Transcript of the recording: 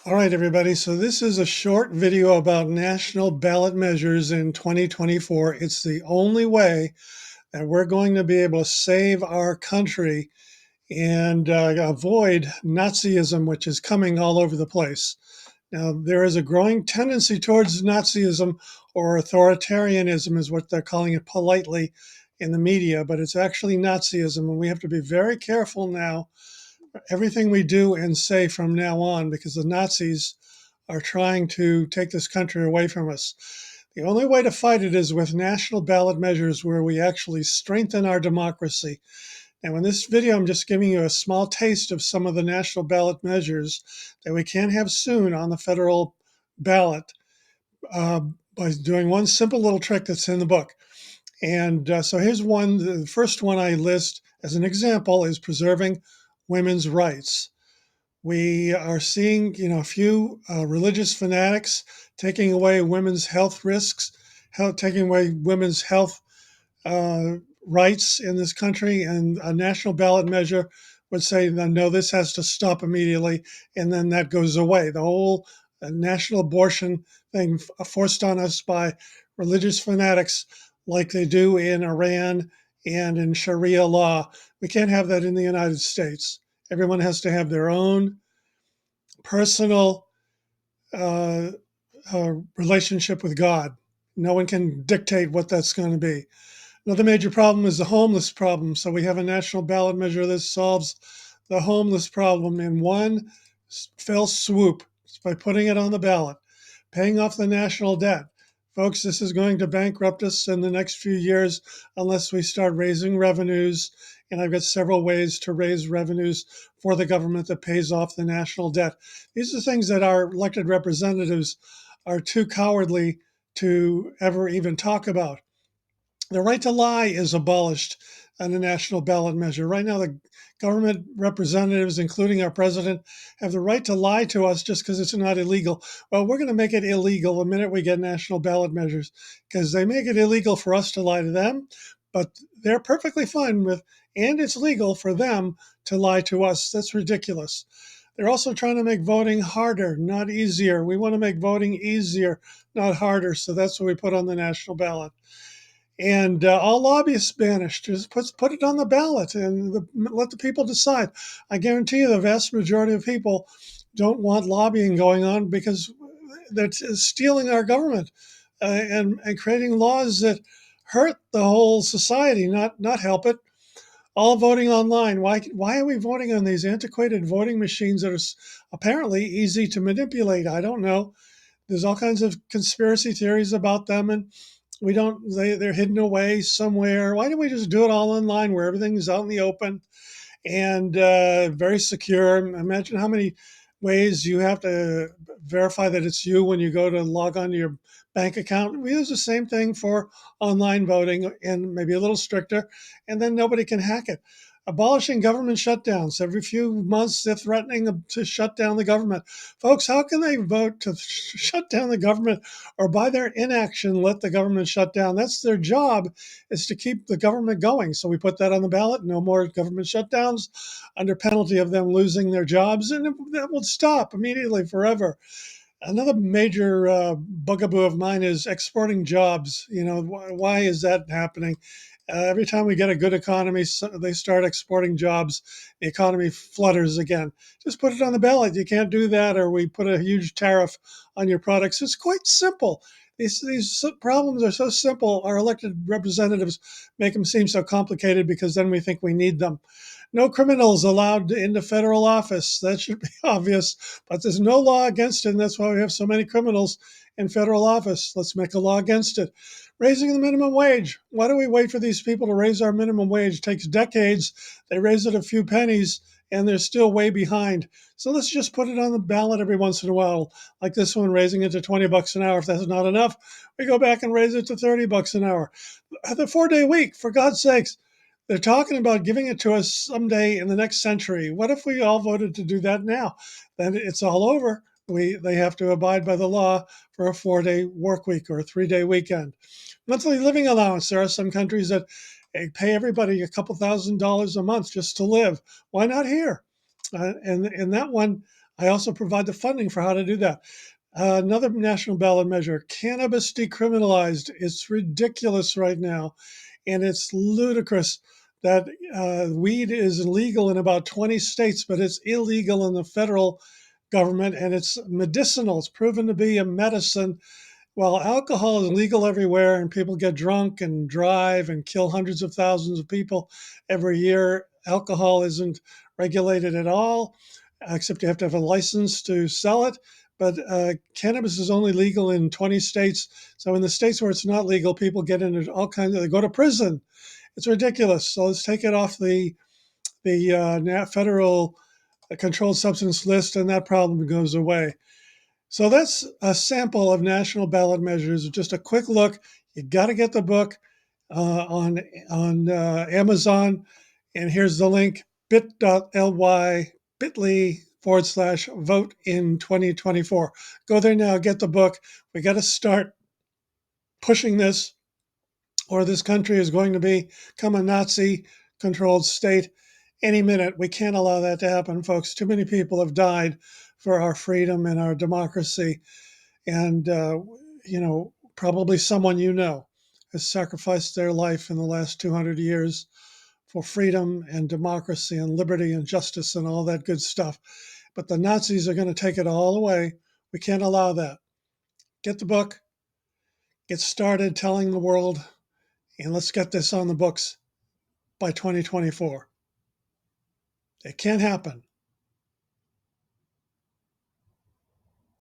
All right, everybody. So this is a short video about national ballot measures in 2024. It's the only way that we're going to be able to save our country and avoid Nazism, which is coming all over the place. Now, there is a growing tendency towards Nazism, or authoritarianism is what they're calling it politely in the media, but it's actually Nazism. And we have to be very careful now, everything we do and say from now on, because the Nazis are trying to take this country away from us. The only way to fight it is with national ballot measures where we actually strengthen our democracy. Now, in this video, I'm just giving you a small taste of some of the national ballot measures that we can have soon on the federal ballot uh, by doing one simple little trick that's in the book. And so here's one. The first one I list as an example is preserving women's rights. We are seeing, a few religious fanatics taking away women's health risks, taking away women's health uh, rights in this country, and a national ballot measure would say, no, this has to stop immediately, and then that goes away. The whole national abortion thing forced on us by religious fanatics, like they do in Iran and in Sharia law. We can't have that in the United States. Everyone has to have their own personal uh, relationship with God. No one can dictate what that's going to be. Another major problem is the homeless problem. So we have a national ballot measure that solves the homeless problem in one fell swoop. It's by putting it on the ballot, paying off the national debt. Folks, this is going to bankrupt us in the next few years unless we start raising revenues. And I've got several ways to raise revenues for the government that pays off the national debt. These are things that our elected representatives are too cowardly to ever even talk about. The right to lie is abolished on a national ballot measure. Right now, the government representatives, including our president, have the right to lie to us just because it's not illegal. Well, we're going to make it illegal the minute we get national ballot measures because they make it illegal for us to lie to them, but they're perfectly fine with, and it's legal for them to lie to us. That's ridiculous. They're also trying to make voting harder, not easier. We want to make voting easier, not harder. So that's what we put on the national ballot. And all lobbyists banished. Just put it on the ballot and let the people decide. I guarantee you, the vast majority of people don't want lobbying going on because that's stealing our government and creating laws that hurt the whole society, not help it. All voting online. Why are we voting on these antiquated voting machines that are apparently easy to manipulate? I don't know. There's all kinds of conspiracy theories about them, and we don't. They're hidden away somewhere. Why don't we just do it all online, where everything is out in the open and very secure? Imagine how many ways you have to verify that it's you when you go to log on to your bank account. We use the same thing for online voting, and maybe a little stricter, and then nobody can hack it. Abolishing government shutdowns. Every few months, they're threatening to shut down the government. Folks, how can they vote to shut down the government or by their inaction let the government shut down? That's their job, is to keep the government going. So we put that on the ballot. No more government shutdowns under penalty of them losing their jobs. And that will stop immediately forever. Another major bugaboo of mine is exporting jobs. Why is that happening? Every time we get a good economy, they start exporting jobs. The economy flutters again. Just put it on the ballot. You can't do that, or we put a huge tariff on your products. It's quite simple. These problems are so simple. Our elected representatives make them seem so complicated because then we think we need them. No criminals allowed into federal office. That should be obvious, but there's no law against it, and that's why we have so many criminals in federal office. Let's make a law against it. Raising the minimum wage. Why do we wait for these people to raise our minimum wage? It takes decades. They raise it a few pennies, and they're still way behind. So let's just put it on the ballot every once in a while, like this one, raising it to 20 bucks an hour. If that's not enough, we go back and raise it to 30 bucks an hour. The 4-day week, for God's sakes. They're talking about giving it to us someday in the next century. What if we all voted to do that now? Then it's all over. They have to abide by the law for a 4-day work week or a 3-day weekend. Monthly living allowance. There are some countries that pay everybody a couple $1,000s a month just to live. Why not here? And that one, I also provide the funding for how to do that. Another national ballot measure, cannabis decriminalized. It's ridiculous right now. And it's ludicrous that weed is legal in about 20 states, but it's illegal in the federal government, and it's medicinal. It's proven to be a medicine. Well, alcohol is legal everywhere, and people get drunk and drive and kill hundreds of thousands of people every year. Alcohol isn't regulated at all, except you have to have a license to sell it. But cannabis is only legal in 20 states. So in the states where it's not legal, people get into all kinds of, they go to prison. It's ridiculous. So let's take it off the federal controlled substance list, and that problem goes away. So that's a sample of national ballot measures. Just a quick look. You got to get the book on Amazon, and here's the link: bit.ly/vote in 2024. Go there now. Get the book. We got to start pushing this, or this country is going to become a Nazi-controlled state any minute. We can't allow that to happen, folks. Too many people have died for our freedom and our democracy. And, probably someone has sacrificed their life in the last 200 years for freedom and democracy and liberty and justice and all that good stuff. But the Nazis are going to take it all away. We can't allow that. Get the book, get started telling the world, and let's get this on the books by 2024. It can't happen.